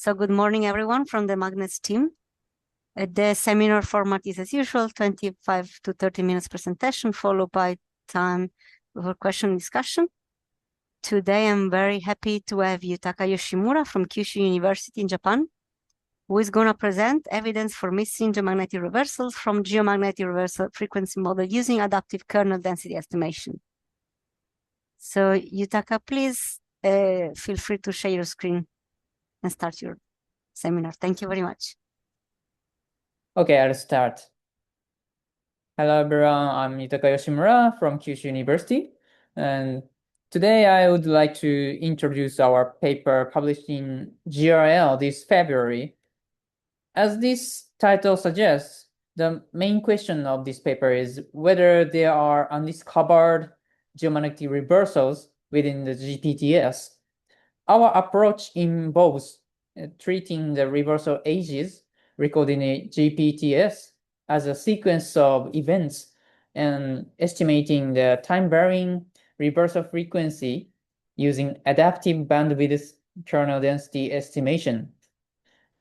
So good morning, everyone from the MagNetZ team. The seminar format is as usual, 25 to 30 minutes presentation, followed by time for question discussion. Today, I'm very happy to have Yutaka Yoshimura from Kyushu University in Japan, who is going to present evidence for missing geomagnetic reversals from geomagnetic reversal frequency model using adaptive kernel density estimation. So Yutaka, please feel free to share your screen and start your seminar. Thank you very much. Okay, I'll start. Hello everyone, I'm Yutaka Yoshimura from Kyushu University, and today I would like to introduce our paper published in GRL this February. As this title suggests, the main question of this paper is whether there are undiscovered geomagnetic reversals within the GPTS. Our approach involves treating the reversal ages recorded in GPTS as a sequence of events and estimating the time-varying reversal frequency using adaptive bandwidth kernel density estimation.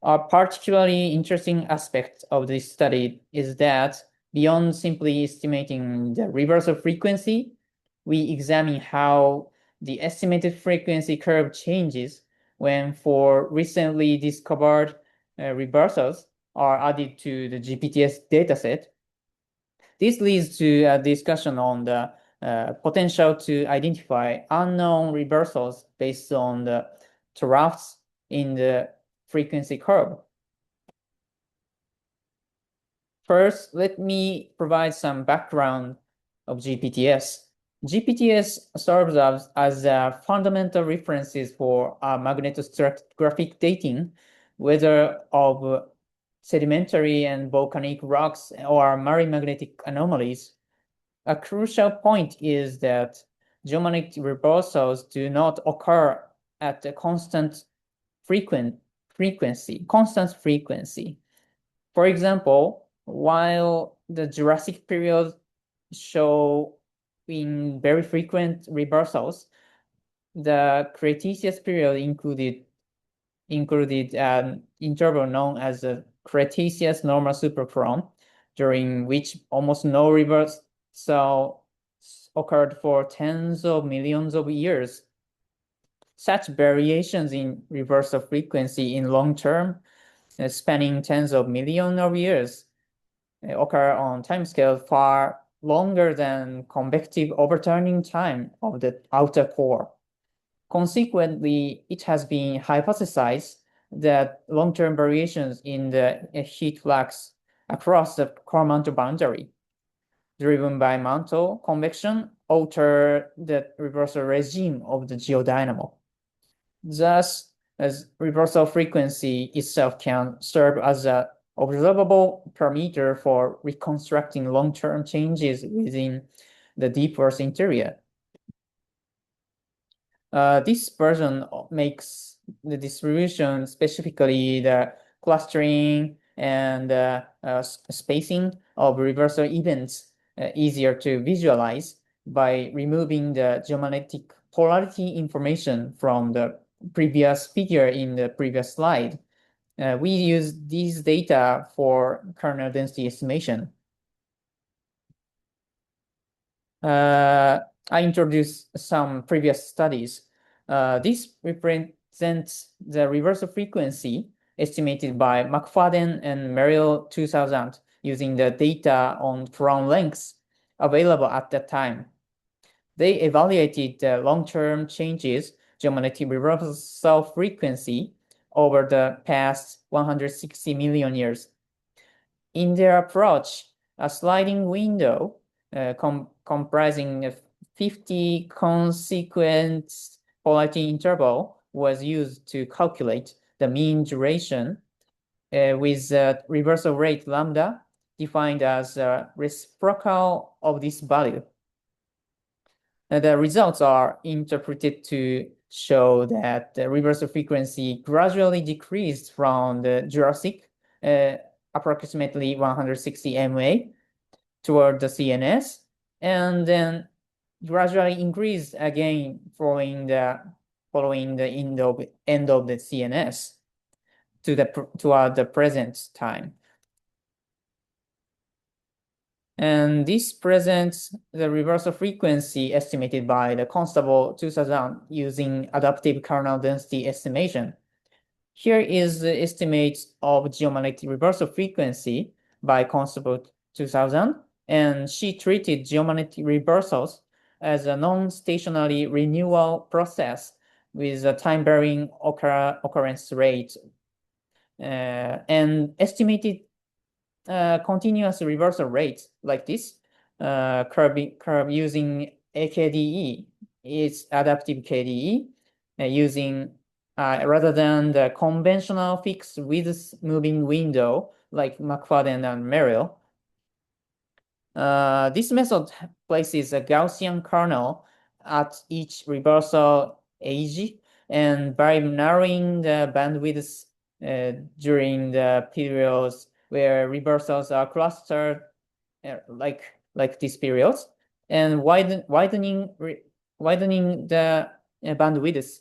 A particularly interesting aspect of this study is that beyond simply estimating the reversal frequency, we examine how the estimated frequency curve changes when four recently discovered reversals are added to the GPTS dataset. This leads to a discussion on the potential to identify unknown reversals based on the troughs in the frequency curve. First, let me provide some background of GPTS. GPTS serves as a fundamental references for magnetostratigraphic dating, whether of sedimentary and volcanic rocks or marine magnetic anomalies. A crucial point is that geomagnetic reversals do not occur at a constant frequency. For example, while the Jurassic period show in very frequent reversals, the Cretaceous period included an interval known as the Cretaceous Normal Superchron, during which almost no reversal occurred for tens of millions of years. Such variations in reversal frequency in long term, spanning tens of millions of years, occur on timescales far longer than convective overturning time of the outer core. Consequently, it has been hypothesized that long-term variations in the heat flux across the core mantle boundary, driven by mantle convection, alter the reversal regime of the geodynamo. Thus, as reversal frequency itself can serve as an observable parameter for reconstructing long-term changes within the deep Earth interior. This version makes the distribution, specifically the clustering and spacing of reversal events, easier to visualize by removing the geomagnetic polarity information from the previous figure in the previous slide. We use these data for kernel density estimation. I introduced some previous studies. This represents the reversal frequency estimated by McFadden and Merrill 2000 using the data on cron lengths available at that time. They evaluated the long-term changes geomagnetic reversal frequency over the past 160 million years. In their approach, a sliding window comprising 50 consequent polarity interval was used to calculate the mean duration with the reversal rate lambda defined as reciprocal of this value. The results are interpreted to show that the reversal frequency gradually decreased from the Jurassic, approximately 160 MA, toward the CNS, and then gradually increased again following the end of the CNS. toward the present time. And this presents the reversal frequency estimated by the Constable 2000 using adaptive kernel density estimation. Here is the estimate of geomagnetic reversal frequency by Constable 2000, and she treated geomagnetic reversals as a non-stationary renewal process with a time-varying occurrence rate and estimated continuous reversal rates like this curve using AKDE. It's adaptive KDE using rather than the conventional fixed width moving window like McFadden and Merrill. This method places a Gaussian kernel at each reversal age, and by narrowing the bandwidth during the periods where reversals are clustered, like these periods, and widening the bandwidth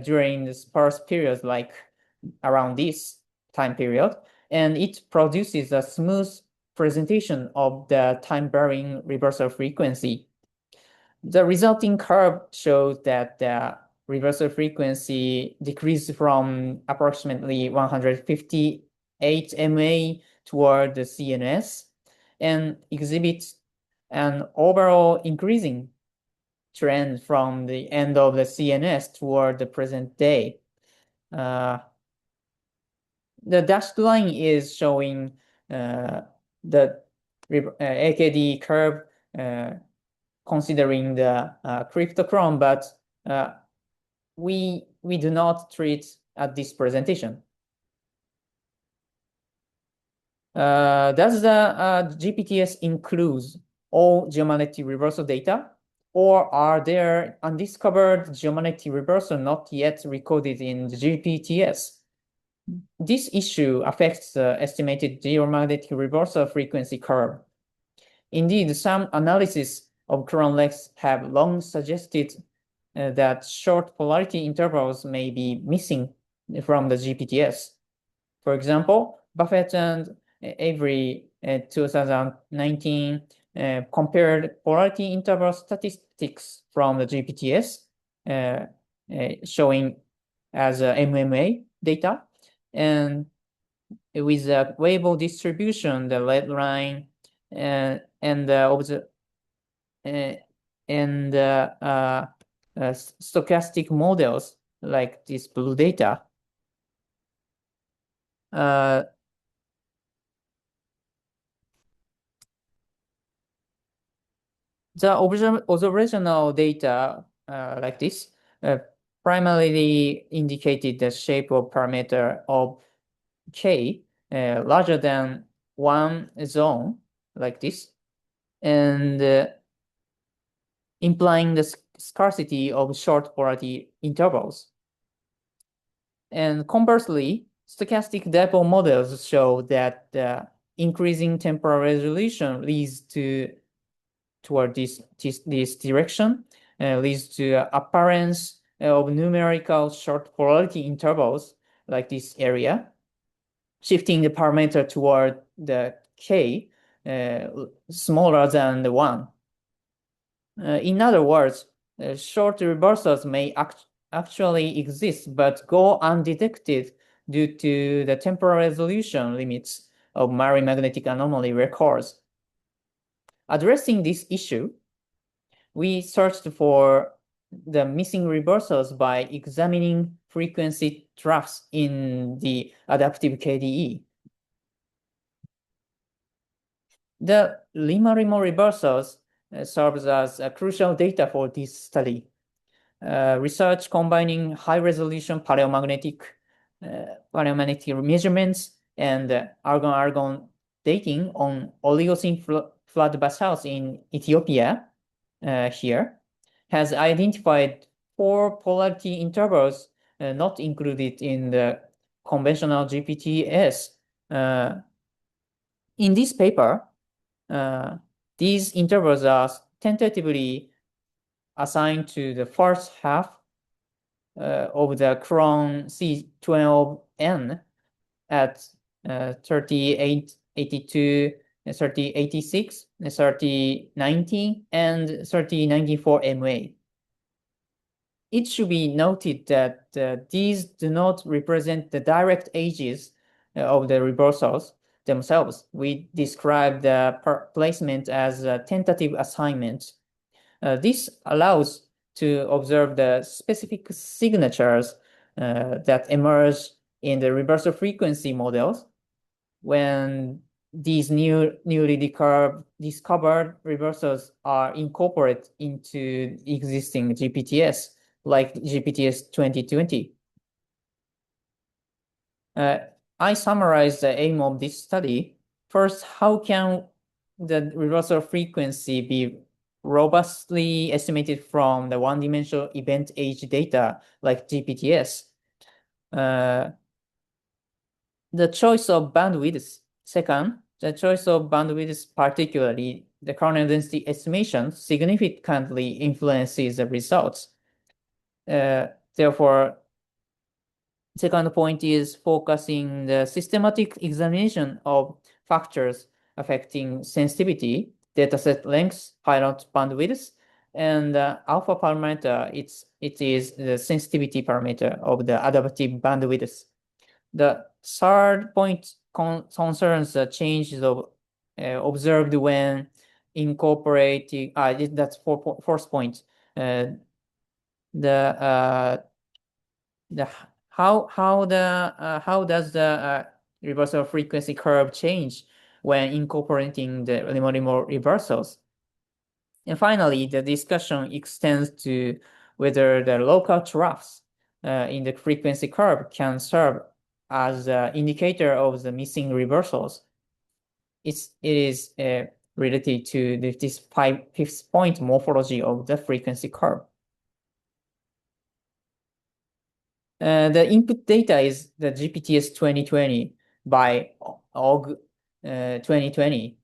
during the sparse periods, like around this time period, and it produces a smooth presentation of the time-varying reversal frequency. The resulting curve shows that the reversal frequency decreased from approximately 158 MA toward the CNS and exhibits an overall increasing trend from the end of the CNS toward the present day. The dashed line is showing the AKD curve considering the cryptochrome, but we do not treat at this presentation. Does the GPTS includes all geomagnetic reversal data, or are there undiscovered geomagnetic reversal not yet recorded in the GPTS? This issue affects the estimated geomagnetic reversal frequency curve. Indeed, some analysis of cron lengths have long suggested that short polarity intervals may be missing from the GPTS. For example, Buffett and Avery 2019 compared polarity interval statistics from the GPTS showing as MMA data, and with a Weibull distribution, the red line, and stochastic models like this blue data. The observational data like this primarily indicated the shape of parameter of K larger than one zone like this, and implying the scarcity of short polarity intervals. And conversely, stochastic dipole models show that the increasing temporal resolution leads toward this direction, leads to appearance of numerical short polarity intervals like this area, shifting the parameter toward the K smaller than the 1. In other words, short reversals may actually exist but go undetected due to the temporal resolution limits of marine magnetic anomaly records. Addressing this issue, we searched for the missing reversals by examining frequency troughs in the adaptive KDE. The Lima-Rimo reversals serves as crucial data for this study. Research combining high-resolution paleomagnetic measurements and argon-argon dating on Oligocene flood basalts in Ethiopia here has identified 4 polarity intervals not included in the conventional GPTS. In this paper, these intervals are tentatively assigned to the first half of the cron C12N at 3882, 3086, 3090, and 3094 MA. It should be noted that these do not represent the direct ages of the reversals themselves. We describe the placement as a tentative assignment. This allows to observe the specific signatures that emerge in the reversal frequency models when these newly discovered reversals are incorporated into existing GPTS, like GPTS 2020. I summarized the aim of this study. First, how can the reversal frequency be robustly estimated from the one-dimensional event age data like GPTS? The choice of bandwidth. Second, the choice of bandwidth, particularly the kernel density estimation, significantly influences the results. Therefore, second point is focusing the systematic examination of factors affecting sensitivity, dataset length, pilot bandwidth, and alpha parameter. It is the sensitivity parameter of the adaptive bandwidth. The third point concerns the changes of observed when incorporating. That's fourth point. How does the reversal frequency curve change when incorporating the limit reversals? And finally, the discussion extends to whether the local troughs in the frequency curve can serve as an indicator of the missing reversals. It is related to this fifth point morphology of the frequency curve. The input data is the GPTS 2020 by OG 2020.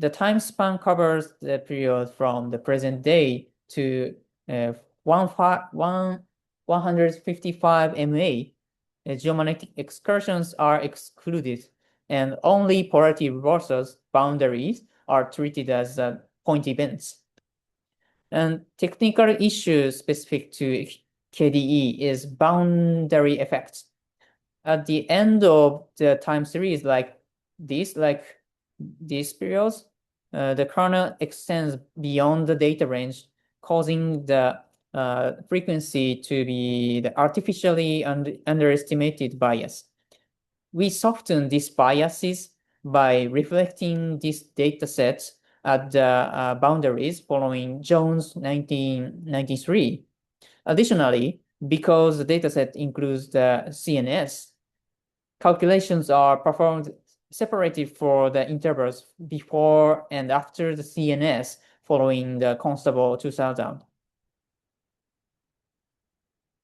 The time span covers the period from the present day to 155 MA. Geomagnetic excursions are excluded, and only polarity reversals boundaries are treated as point events. And technical issue specific to KDE is boundary effects. At the end of the time series, like these periods, the kernel extends beyond the data range, causing the frequency to be the artificially underestimated bias. We soften these biases by reflecting these data sets at the boundaries following Jones 1993. Additionally, because the dataset includes the CNS, calculations are performed separated for the intervals before and after the CNS following the Constable 2000.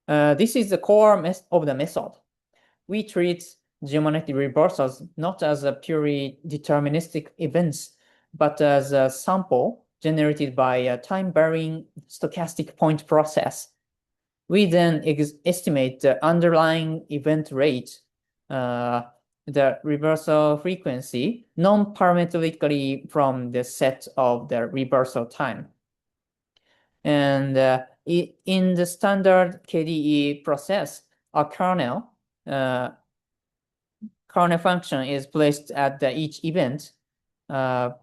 This is the core of the method. We treat geomagnetic reversals not as a purely deterministic events, but as a sample generated by a time-varying stochastic point process. We then estimate the underlying event rate, the reversal frequency, non-parametrically from the set of the reversal time. And in the standard KDE process, a kernel function is placed at each event.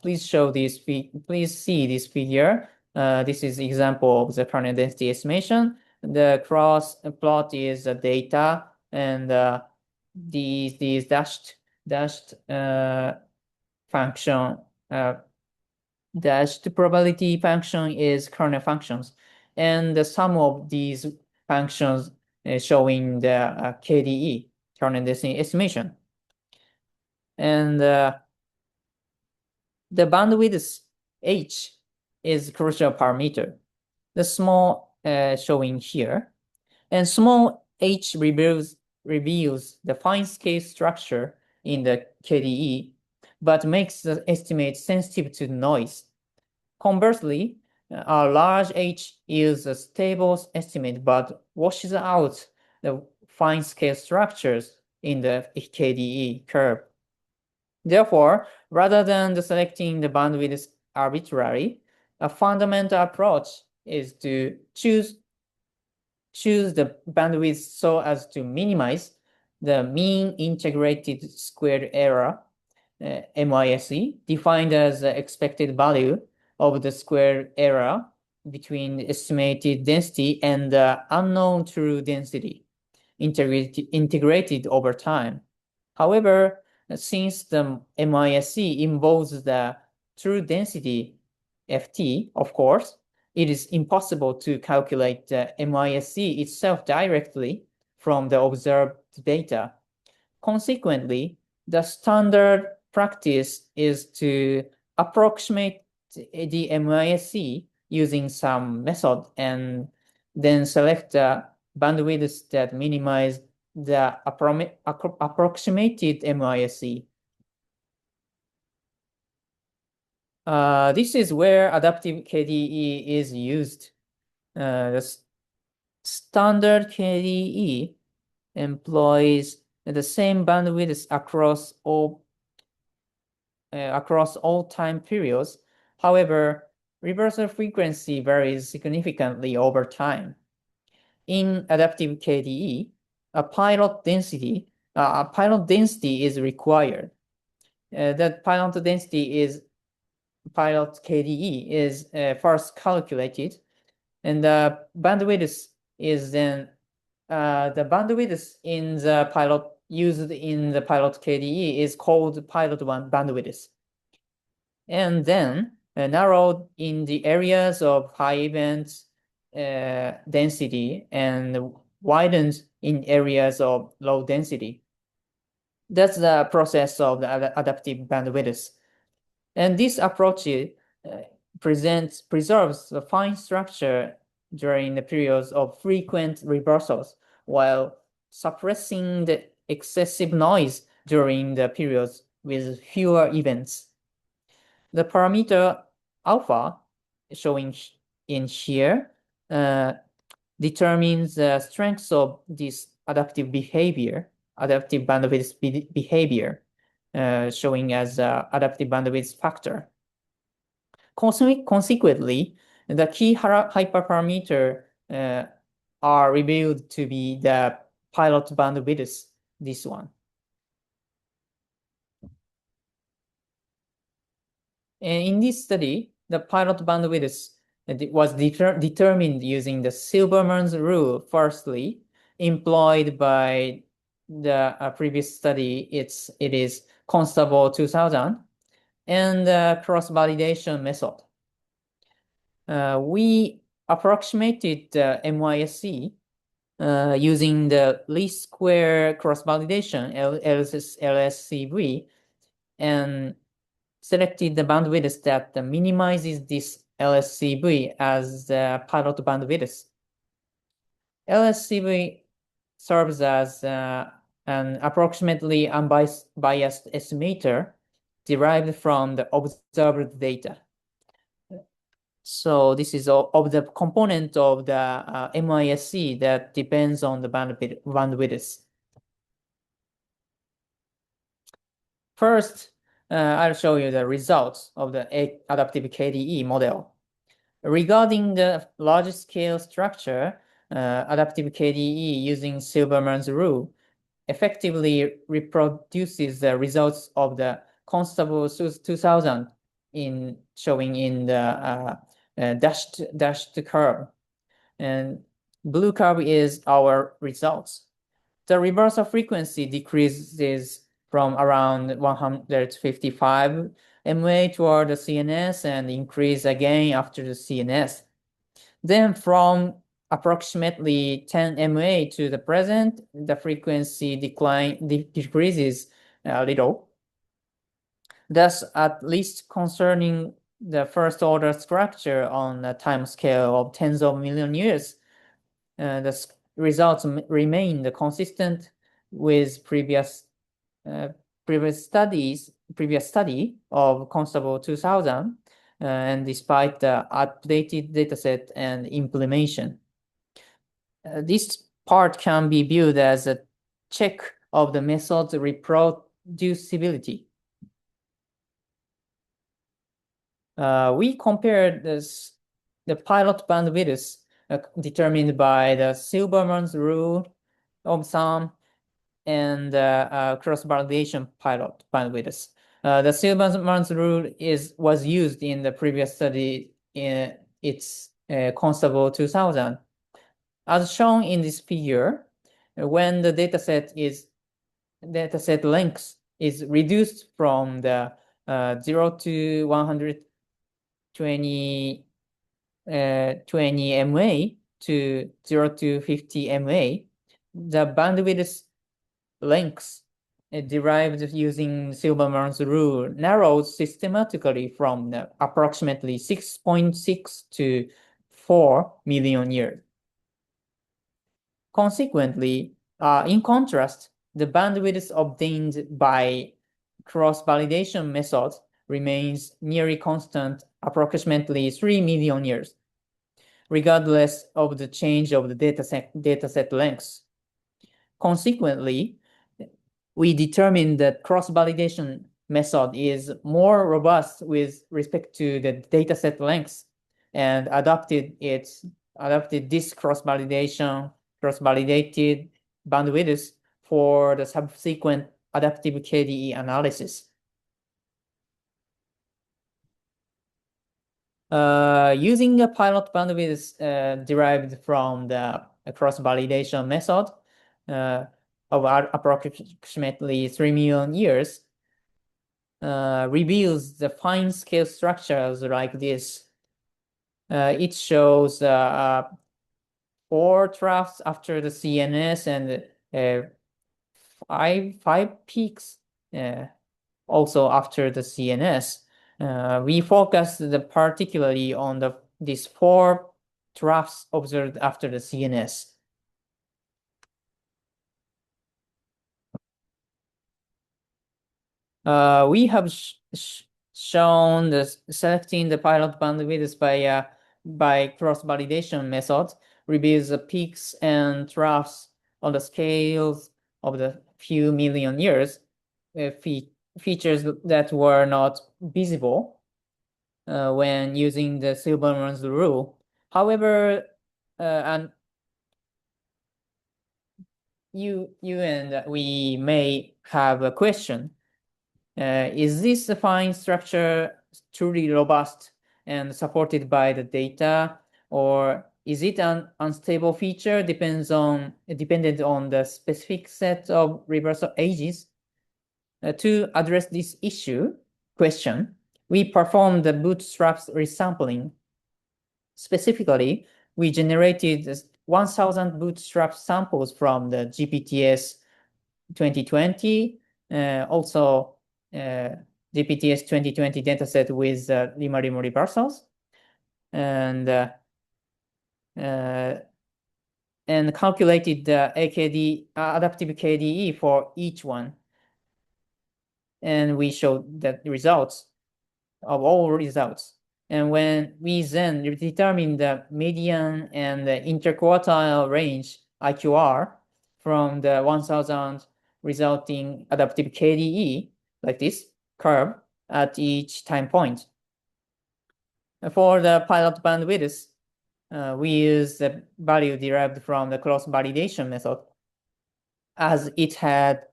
Please see this figure. This is example of the kernel density estimation. The cross plot is the data, and these dashed function, dashed probability function is kernel functions, and the sum of these functions showing the KDE, kernel density estimation. And the bandwidth H is crucial parameter. The small showing here, and small h reveals the fine scale structure in the KDE, but makes the estimate sensitive to noise. Conversely, a large h yields a stable estimate but washes out the fine scale structures in the AKDE curve. Therefore, rather than selecting the bandwidth arbitrarily, a fundamental approach is to choose the bandwidth so as to minimize the mean integrated squared error, MISE, defined as the expected value of the squared error between estimated density and the unknown true density, integrated over time. However, since the MISE involves the true density, FT, of course, it is impossible to calculate the MISE itself directly from the observed data. Consequently, the standard practice is to approximate the MISE using some method and then select the bandwidths that minimize the approximated MISE. This is where adaptive KDE is used. The standard KDE employs the same bandwidth across all time periods. However, reversal frequency varies significantly over time. In adaptive KDE, a pilot density is required. That pilot KDE is first calculated, and the bandwidth is then the bandwidth in the pilot used in the pilot KDE is called pilot one bandwidth, and then narrowed in the areas of high event density and widened in areas of low density. That's the process of the adaptive bandwidth. And this approach preserves the fine structure during the periods of frequent reversals, while suppressing the excessive noise during the periods with fewer events. The parameter alpha, showing in here, determines the strength of this adaptive bandwidth behavior, showing as adaptive bandwidth factor. Consequently, the key hyperparameter are revealed to be the pilot bandwidth, this one. And in this study, the pilot bandwidth was determined using the Silberman's rule, firstly, employed by the previous study. It is Constable 2000, and the cross-validation method. We approximated the MISE using the least square cross-validation, LSCV, and selected the bandwidth that minimizes this LSCV as the pilot bandwidth. LSCV serves as an approximately unbiased estimator derived from the observed data. So this is of the component of the MISE that depends on the bandwidth. First, I'll show you the results of the adaptive KDE model. Regarding the large-scale structure, adaptive KDE using Silberman's rule effectively reproduces the results of the Constable 2000 showing in the dashed curve. And blue curve is our results. The reversal frequency decreases from around 155 MA toward the CNS and increase again after the CNS. Then from approximately 10 MA to the present, the frequency decreases a little. Thus, at least concerning the first order structure on a time scale of tens of million years, the results remain consistent with previous study of Constable 2000, and despite the updated dataset and implementation. This part can be viewed as a check of the method's reproducibility. We compared the pilot bandwidths determined by the Silberman's rule of thumb and cross-validation pilot bandwidths. The Silberman's rule was used in the previous study in its Constable 2000. As shown in this figure, when the dataset length is reduced from the 0 to 120 20 MA to 0 to 50 MA, the bandwidth length derived using Silberman's rule narrows systematically from approximately 6.6 to 4 million years. Consequently, in contrast, the bandwidth obtained by cross-validation method remains nearly constant, approximately 3 million years, regardless of the change of the dataset length. Consequently, we determined that cross-validation method is more robust with respect to the dataset length and adopted this cross-validated bandwidth for the subsequent adaptive KDE analysis. Using a pilot bandwidth derived from the cross-validation method of approximately 3 million years reveals the fine scale structures like this. It shows 4 troughs after the CNS and five peaks also after the CNS. We focused particularly on these 4 troughs observed after the CNS. We have shown selecting the pilot bandwidth by cross-validation method reveals the peaks and troughs on the scales of the few million years, features that were not visible when using the Silberman's rule. However, and you and we may have a question. Is this fine structure truly robust and supported by the data, or is it an unstable feature dependent on the specific set of reversal ages? To address this question, we performed the bootstraps resampling. Specifically, we generated 1,000 bootstrap samples from the GPTS 2020, also GPTS 2020 dataset with Lima-Lima reversals, and calculated the AKDE adaptive KDE for each one. And we showed the results of all results. And when we then determined the median and the interquartile range IQR from the 1,000 resulting adaptive KDE, like this curve at each time point. For the pilot bandwidth, we use the value derived from the cross-validation method, as it had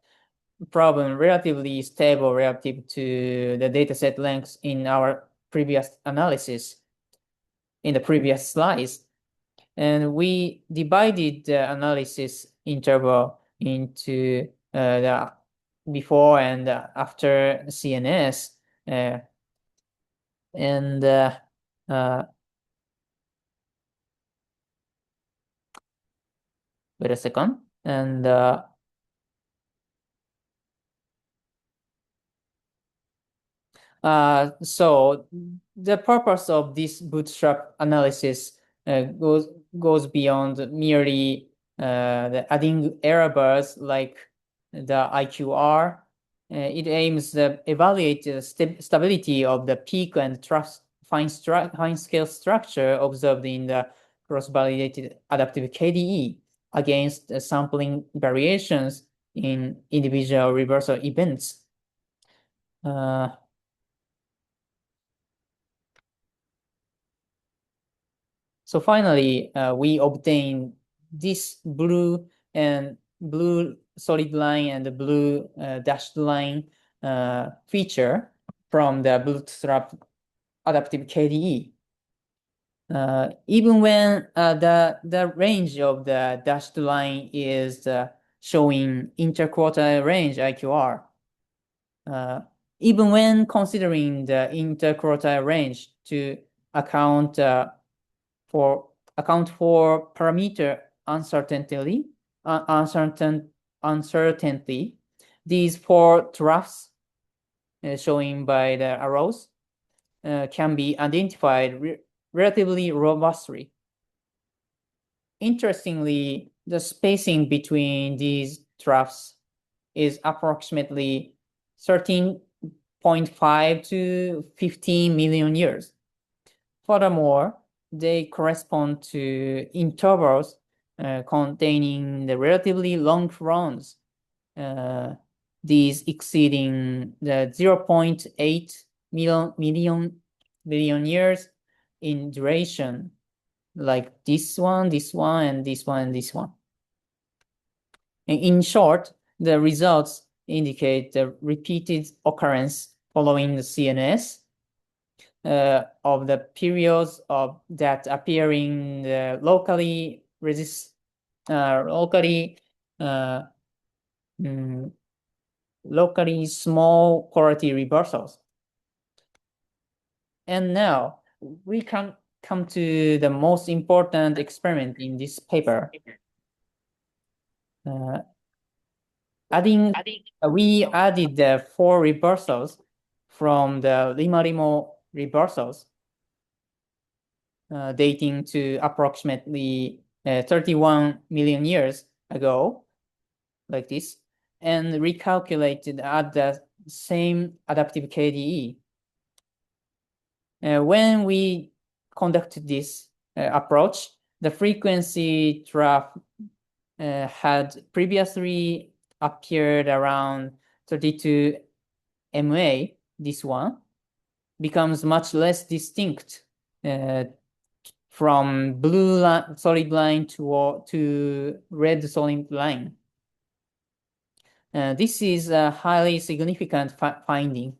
problem relatively stable relative to the dataset length in our previous analysis in the previous slides. And we divided the analysis interval into the before and after CNS, and wait a second, and so the purpose of this bootstrap analysis goes beyond merely the adding error bars like the IQR. It aims to evaluate the stability of the peak and trough fine scale structure observed in the cross-validated adaptive KDE against sampling variations in individual reversal events. So finally, we obtain this blue solid line and the blue dashed line feature from the bootstrap adaptive KDE. Even when the range of the dashed line is showing interquartile range IQR, even when considering the interquartile range to account for parameter uncertainty, these four troughs showing by the arrows can be identified relatively robustly. Interestingly, the spacing between these troughs is approximately 13.5 to 15 million years. Furthermore, they correspond to intervals containing the relatively long chrons, these exceeding the 0.8 million years in duration, like this one, this one, and this one, and this one. And in short, the results indicate the repeated occurrence following the CNS of the periods of that appearing locally small quality reversals. And now we can come to the most important experiment in this paper. We added the 4 reversals from the Lima-Limo reversals dating to approximately 31 million years ago, like this, and recalculated at the same adaptive KDE. When we conducted this approach, the frequency trough had previously appeared around 32 MA. This one becomes much less distinct from blue solid line to red solid line. This is a highly significant finding.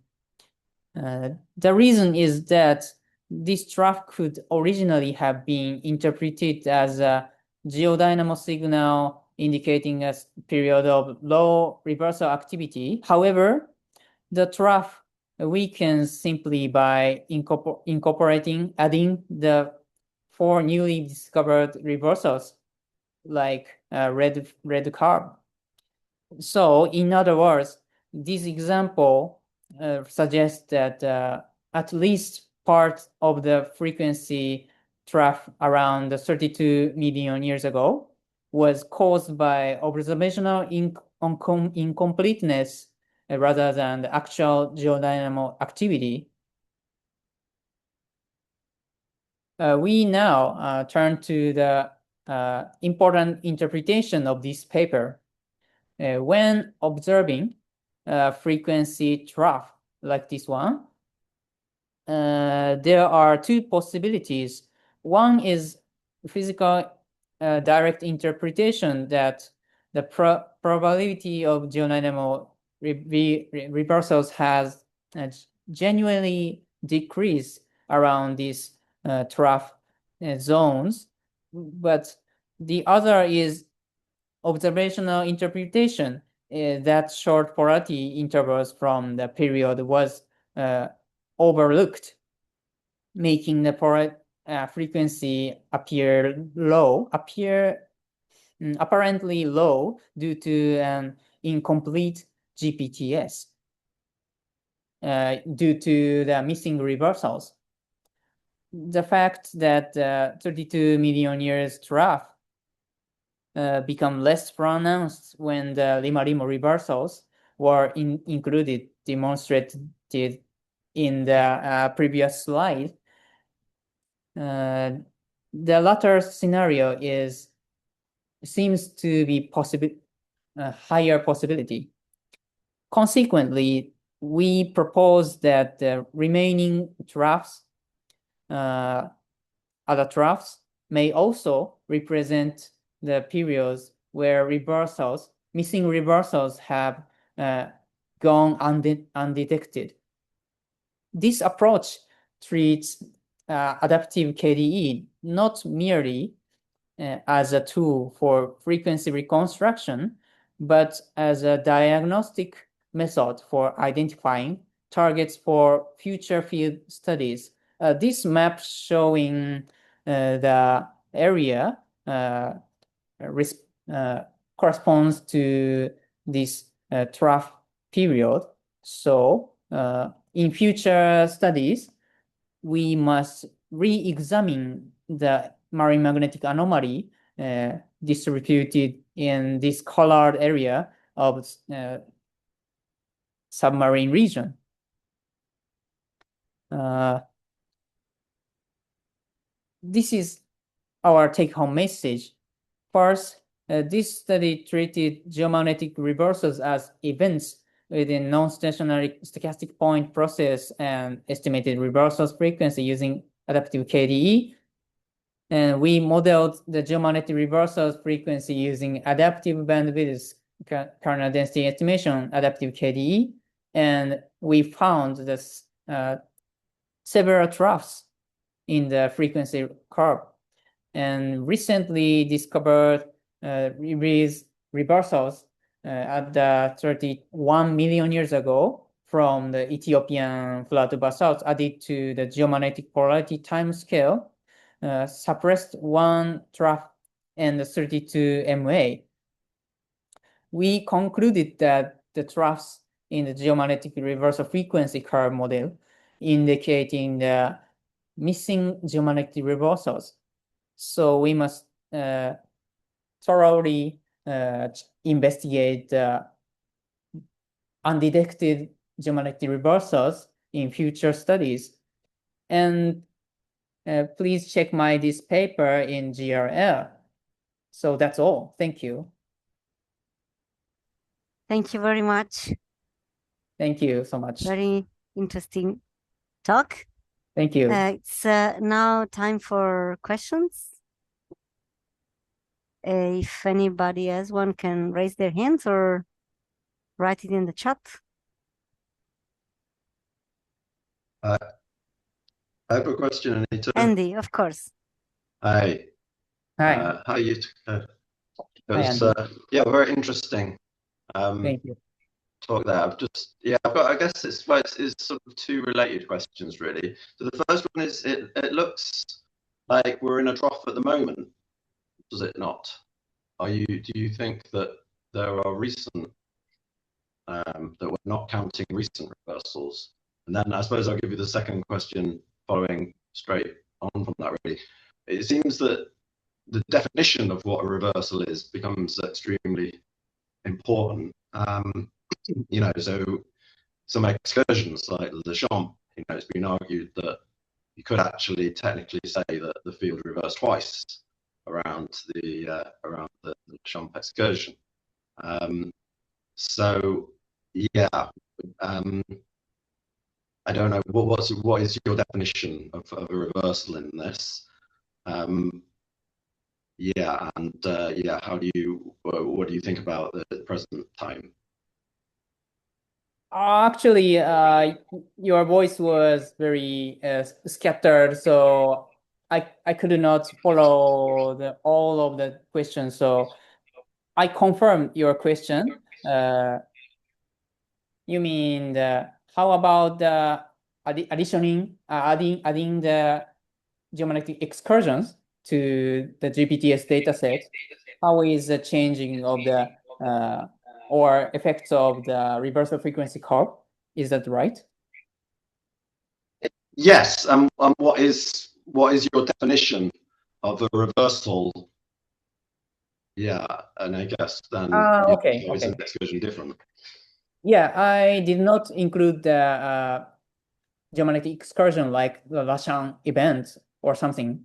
The reason is that this trough could originally have been interpreted as a geodynamo signal indicating a period of low reversal activity. However, the trough weakens simply by adding the 4 newly discovered reversals, like red curve. So, in other words, this example suggests that at least part of the frequency trough around 32 million years ago was caused by observational incompleteness rather than the actual geodynamo activity. We now turn to the important interpretation of this paper. When observing frequency trough like this one, there are 2 possibilities. One is physical direct interpretation that the probability of geodynamo reversals has genuinely decreased around these trough zones, but the other is observational interpretation that short polarity intervals from the period was overlooked, making the frequency apparently low due to an incomplete GPTS due to the missing reversals. The fact that 32 million years trough become less pronounced when the Lima-Limo reversals were included, demonstrated in the previous slide. The latter scenario seems to be higher possibility. Consequently, we propose that the remaining troughs, other troughs, may also represent the periods where missing reversals have gone undetected. This approach treats adaptive KDE not merely as a tool for frequency reconstruction, but as a diagnostic method for identifying targets for future field studies. This map showing the area corresponds to this trough period. So in future studies, we must re-examine the marine magnetic anomaly distributed in this colored area of submarine region. This is our take-home message. First, this study treated geomagnetic reversals as events within non-stationary stochastic point process and estimated reversals frequency using adaptive KDE. And we modeled the geomagnetic reversals frequency using adaptive bandwidth kernel density estimation, adaptive KDE. And we found this several troughs in the frequency curve. And recently discovered reversals at the 31 million years ago from the Ethiopian flat basalt added to the geomagnetic polarity time scale, suppressed one trough and 32 MA. We concluded that the troughs in the geomagnetic reversal frequency curve model indicating the missing geomagnetic reversals. So we must thoroughly investigate undetected geomagnetic reversals in future studies. And please check this paper in GRL. So that's all. Thank you. Thank you very much. Thank you so much. Very interesting talk. Thank you. It's now time for questions. If anybody has one, can raise their hands or write it in the chat. I have a question, Anita. Andy, of course. Hi. Hi. Hi, Yutaka. It Hi, was, Andy. yeah, very interesting. Thank you. Talk there. I've got, I guess it's sort of two related questions, really. So the first one is, it looks like we're in a trough at the moment, does it not? Do you think that there are recent, that we're not counting recent reversals? And then I suppose I'll give you the second question following straight on from that, really. It seems that the definition of what a reversal is becomes extremely important. You know, so some excursions like the Champ, you know, it's been argued that you could actually technically say that the field reversed twice around the Champ excursion. So yeah, I don't know what is your definition of a reversal in this? Yeah, and yeah, what do you think about the present time? Actually, your voice was very scattered, so I could not follow all of the questions. So I confirm your question. You mean how about the adding the geomagnetic excursions to the GPTS dataset? How is the changing of the or effects of the reversal frequency curve? Is that right? Yes. What is your definition of a reversal? Yeah, and I guess then okay. is an excursion different? Yeah, I did not include the geomagnetic excursion like the Lashan event or something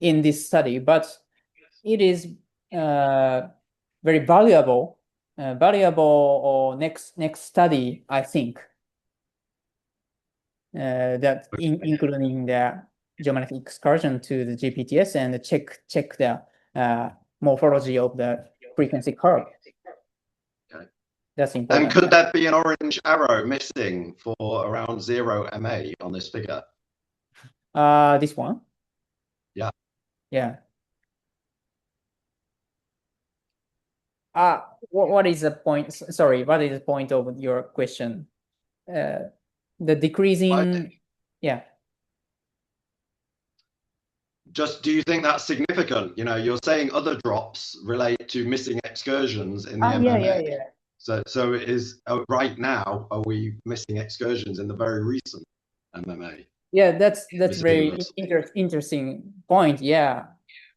in this study, but it is very valuable or next study, I think. That including the geometric excursion to the GPTS and check the morphology of the frequency curve. Okay. That's important. And could that be an orange arrow missing for around 0 MA on this figure? This one? Yeah. Yeah. What is the point? Sorry, what is the point of your question? The decreasing, yeah. Just do you think that's significant? You know, you're saying other drops relate to missing excursions in the MMA. Yeah. So it is right now, are we missing excursions in the very recent MMA? Yeah, that's very Missing interesting point. Yeah,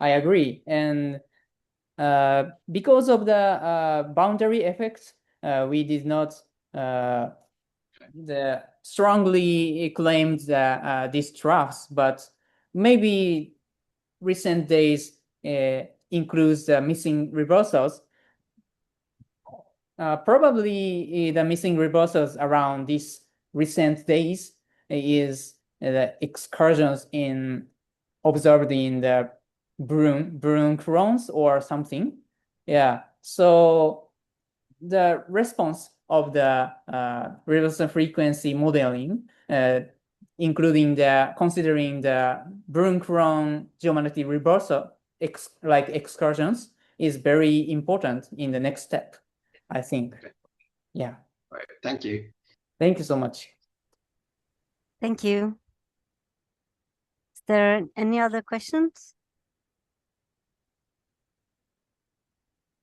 I agree. And because of the boundary effects, we did not strongly claimed that these troughs, but maybe recent days includes the missing reversals. Probably the missing reversals around these recent days is the excursions observed in the Brun chrons or something. Yeah. So the response of the reversal frequency modeling, including considering the Brun cron geomagnetic reversal excursions, is very important in the next step, I think. Okay. Yeah. Right. Thank you. Thank you so much. Thank you. Is there any other questions?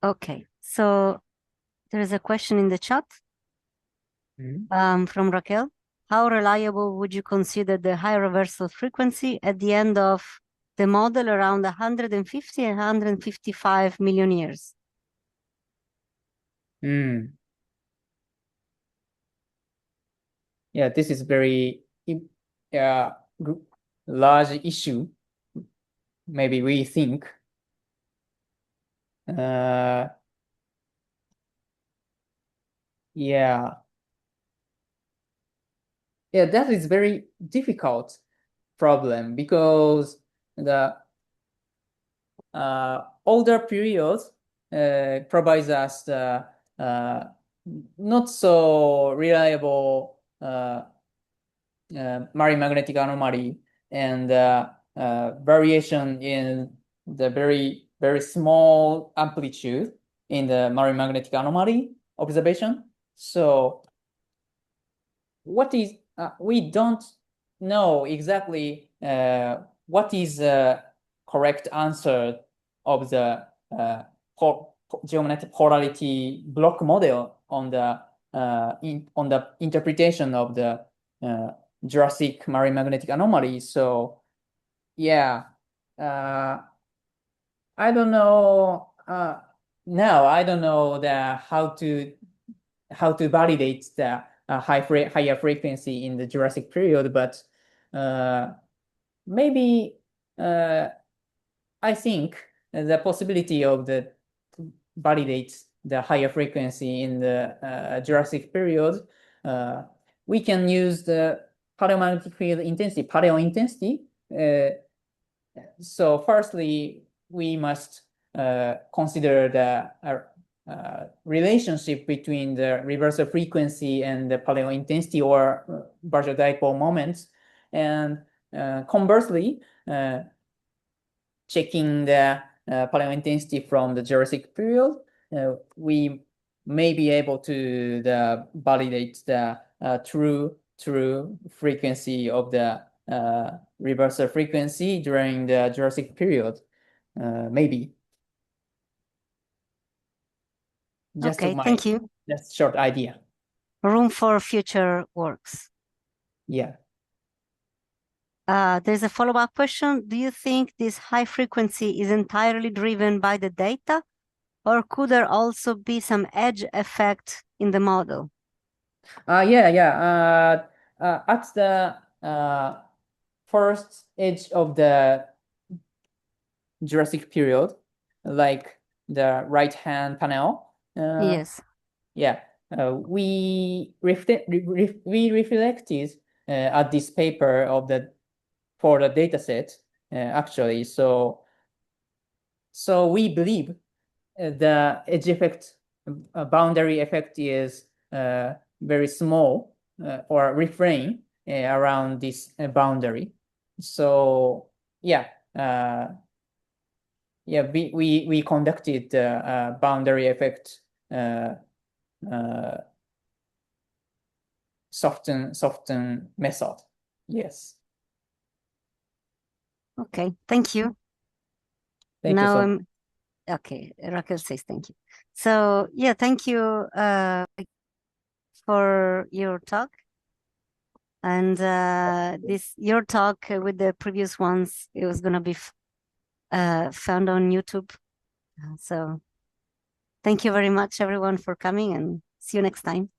Okay, so there is a question in the chat from Raquel. How reliable would you consider the high reversal frequency at the end of the model around 150 and 155 million years? Yeah, this is very large issue. Maybe we think. Yeah, that is very difficult problem because the older periods provides us the not so reliable marine magnetic anomaly and variation in the very, very small amplitude in the marine magnetic anomaly observation. So what is, we don't know exactly what is the correct answer of the geomagnetic polarity block model on the interpretation of the Jurassic marine magnetic anomaly. So yeah, I don't know now. I don't know how to validate the higher frequency in the Jurassic period, but maybe I think the possibility of the validate the higher frequency in the Jurassic period, we can use the paleomagnetic field intensity, paleo intensity. So firstly, we must consider the relationship between the reversal frequency and the paleo intensity or partial dipole moments, and conversely, checking the paleo intensity from the Jurassic period, we may be able to validate the true frequency of the reversal frequency during the Jurassic period, maybe. Just okay, thank you. That's short idea. Room for future works. Yeah. There's a follow-up question. Do you think this high frequency is entirely driven by the data, or could there also be some edge effect in the model? Yeah. At the first edge of the Jurassic period, like the right-hand panel. Yes. Yeah, we reflected at this paper for the data set actually. So we believe the edge effect, boundary effect is very small or refrain around this boundary. So yeah, we conducted the boundary effect soften method. Yes. Okay. Thank you. Thank you Now so much. okay. Raquel says thank you. So yeah, thank you for your talk. And your talk with the previous ones, it was gonna be found on YouTube. So thank you very much, everyone, for coming, and see you next time.